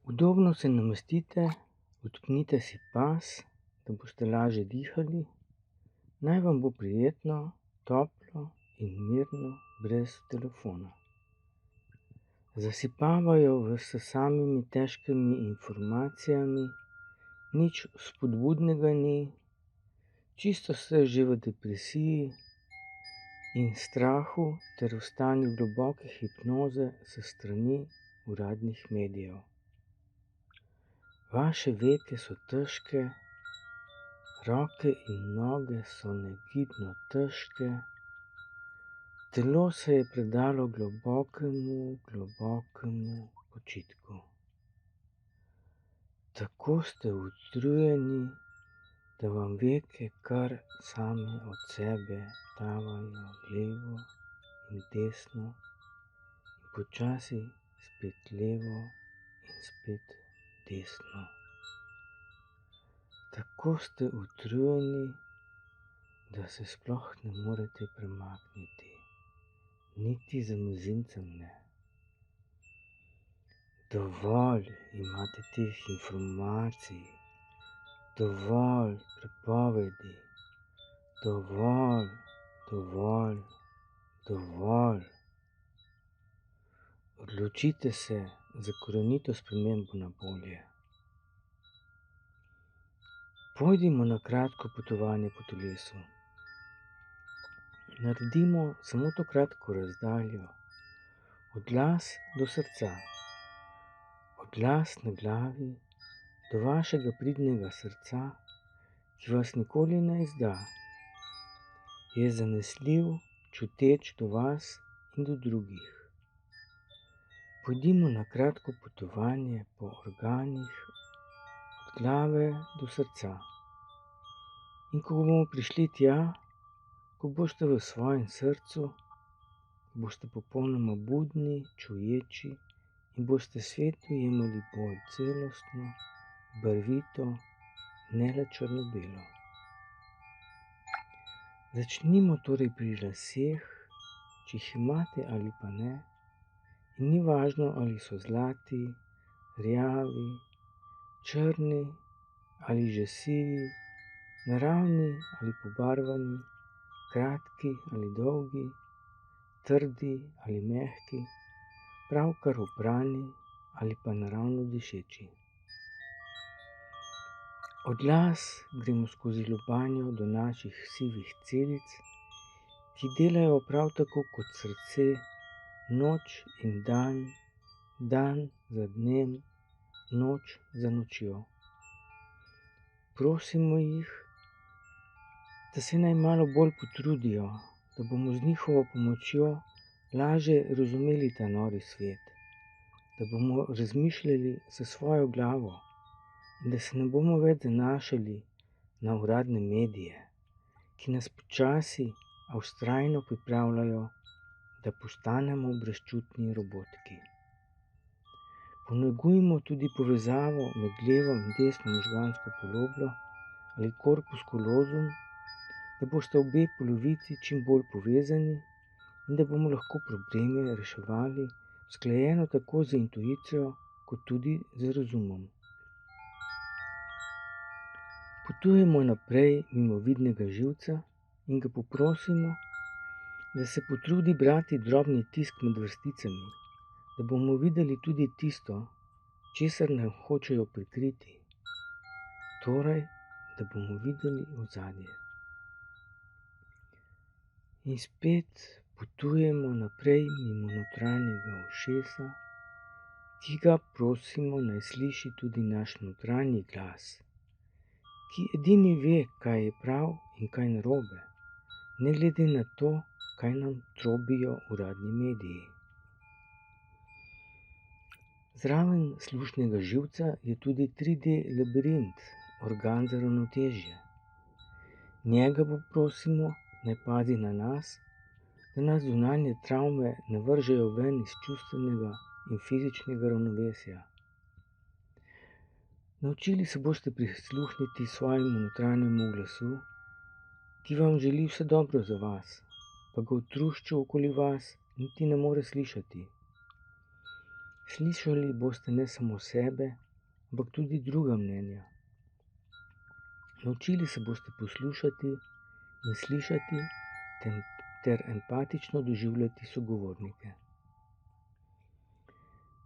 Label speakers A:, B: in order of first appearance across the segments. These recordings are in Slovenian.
A: Udobno se namestite, odpnite si pas, da boste lažje dihali. Naj vam bo prijetno, toplo in mirno brez telefona. Zasipavajo vas s samimi težkimi informacijami, nič spodbudnega ni, čisto ste že v depresiji in strahu ter v stanju globoke hipnoze s strani uradnih medijev. Vaše veke so težke, roke in noge so negibno težke, telo se je predalo globokemu počitku. Tako ste utrujeni, da vam veke kar same od sebe tavajo levo in desno in počasi spet levo in spet desno. Tako ste utrujeni, da se sploh ne morete premakniti, niti z mezincem ne. Dovolj imate teh informacij, dovolj prepovedi, dovolj. Odločite se za korenito spremembo na bolje. Pojdimo na kratko potovanje po telesu. Naredimo samo to kratko razdaljo, od las do srca, od las na glavi do vašega pridnega srca, ki vas nikoli ne izda, je zanesljiv, čuteč do vas in do drugih. Pojdimo na kratko potovanje po organih, od glave do srca. In ko bomo prišli tja, ko boste v svojem srcu, boste popolnoma budni, čuječi in boste svet ujemali bolj celostno, barvito, ne le črno-belo. Začnimo torej pri laseh, če jih imate ali pa ne, in ni važno, ali so zlati, rjavi, črni ali že sivi, naravni ali pobarvani, kratki ali dolgi, trdi ali mehki, pravkar oprani ali pa naravno dišeči. Od las gremo skozi lobanjo do naših sivih celic, ki delajo prav tako kot srce, noč in dan, dan za dnem, noč za nočjo. Prosimo jih, da se naj malo bolj potrudijo, da bomo z njihovo pomočjo lažje razumeli ta nori svet, da bomo razmišljali s svojo glavo in da se ne bomo več zanašali na uradne medije, ki nas počasi, a vztrajno pripravljajo, da postanemo brezčutni robotki. Ponegujmo tudi povezavo med levo in desno možgansko poloblo ali corpus callosum, da boste obe polovici čim bolj povezani in da bomo lahko probleme reševali usklajeno tako z intuicijo kot tudi z razumom. Potujemo naprej mimo vidnega živca in ga poprosimo, da se potrudi brati drobni tisk med vrsticami, da bomo videli tudi tisto, česar nam hočejo prikriti, torej, da bomo videli ozadje. In spet potujemo naprej mimo notranjega ušesa, ki ga prosimo, naj sliši tudi naš notranji glas, ki edini ve, kaj je prav in kaj narobe, ne glede na to, kaj nam trobijo uradni mediji. Zraven slušnega živca je tudi 3D labirint, organ za ravnotežje. Njega poprosimo, naj pazi na nas, da nas zunanje travme ne vržejo ven iz čustvenega in fizičnega ravnovesja. Naučili se boste prisluhniti svojemu notranjemu glasu, ki vam želi vse dobro za vas, pa ga v trušču okoli vas niti ne more slišati. Slišali boste ne samo sebe, ampak tudi druga mnenja. Naučili se boste poslušati in slišati ter empatično doživljati sogovornike.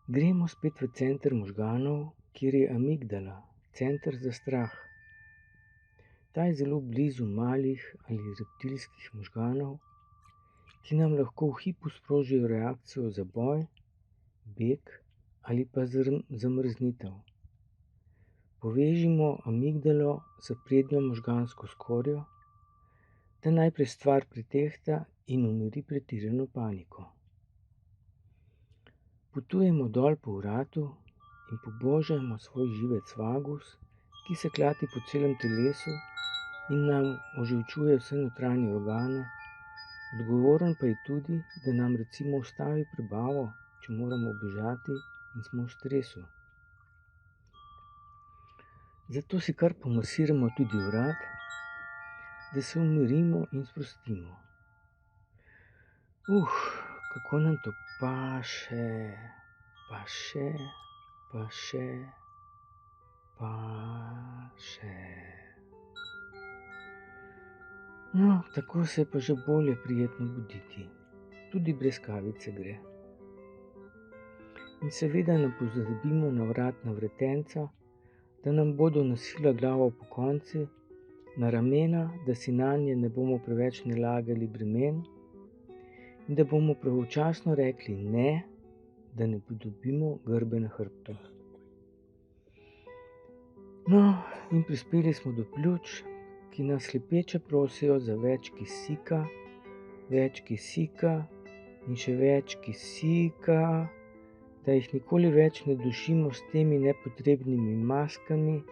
A: Gremo spet v center možganov, kjer je amigdala, center za strah. Ta je zelo blizu malih ali reptilskih možganov, ki nam lahko v hipu sprožijo reakcijo za boj, beg ali pa zamrznitev. Povežimo amigdalo s prednjo možgansko skorjo, da najprej stvar pretehta in umiri pretirano paniko. Potujemo dol po vratu in pobožajmo svoj živec vagus, ki se klati po celem telesu in nam oživčuje vse notranje organe. Odgovoren pa je tudi, da nam recimo ustavi prebavo, če moramo bežati in smo v stresu. Zato si kar pomasiramo tudi vrat, da se umirimo in sprostimo. Kako nam to paše. No, tako se je pa že bolje prijetno buditi. Tudi brez kavice gre. In seveda ne pozabimo na vratna vretenca, da nam bodo nosila glavo pokonci, na ramena, da si nanje ne bomo preveč nalagali bremen in da bomo pravočasno rekli ne, da ne dobimo grbe na hrbtu. No, in prispeli smo do pljuč, ki nas slepeče prosijo za več kisika in še več kisika, da jih nikoli več ne dušimo s temi nepotrebnimi maskami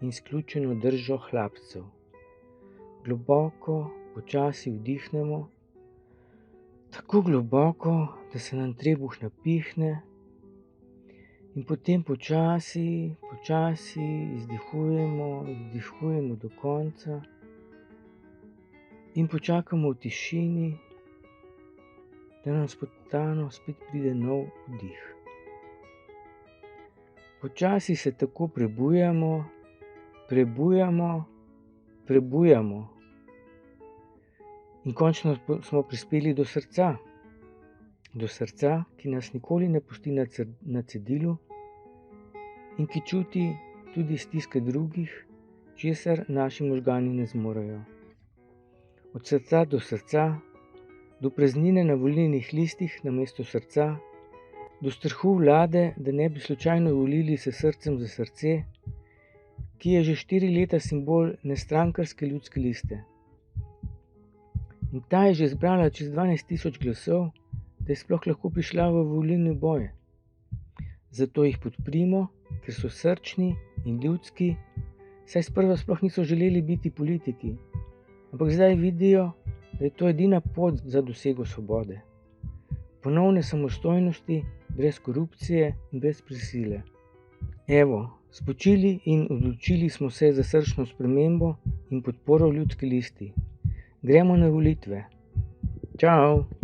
A: in sključeno držo hlapcev. Globoko, počasi vdihnemo, tako globoko, da se nam trebuh napihne in potem počasi izdihujemo do konca in počakamo v tišini, da nam spontano spet pride nov vdih. Počasi se tako prebujamo in končno smo prispeli do srca. Do srca, ki nas nikoli ne pusti na cedilu in ki čuti tudi stiske drugih, česar naši možgani ne zmorejo. Od srca, do praznine na volilnih listih namesto srca, do strahu vlade, da ne bi slučajno volili s srcem za srce, ki je že 4 leta simbol nestrankarske ljudske liste. In ta je že zbrala čez 12.000 glasov, da je sploh lahko prišla v volilni boj. Zato jih podprimo, ker so srčni in ljudski, saj sprva sploh niso želeli biti politiki, ampak zdaj vidijo, da je to edina pot za dosego svobode. Ponovne samostojnosti, brez korupcije in brez prisile. Evo, spočili in odločili smo se za srčno spremembo in podporo ljudski listi. Gremo na volitve. Čau!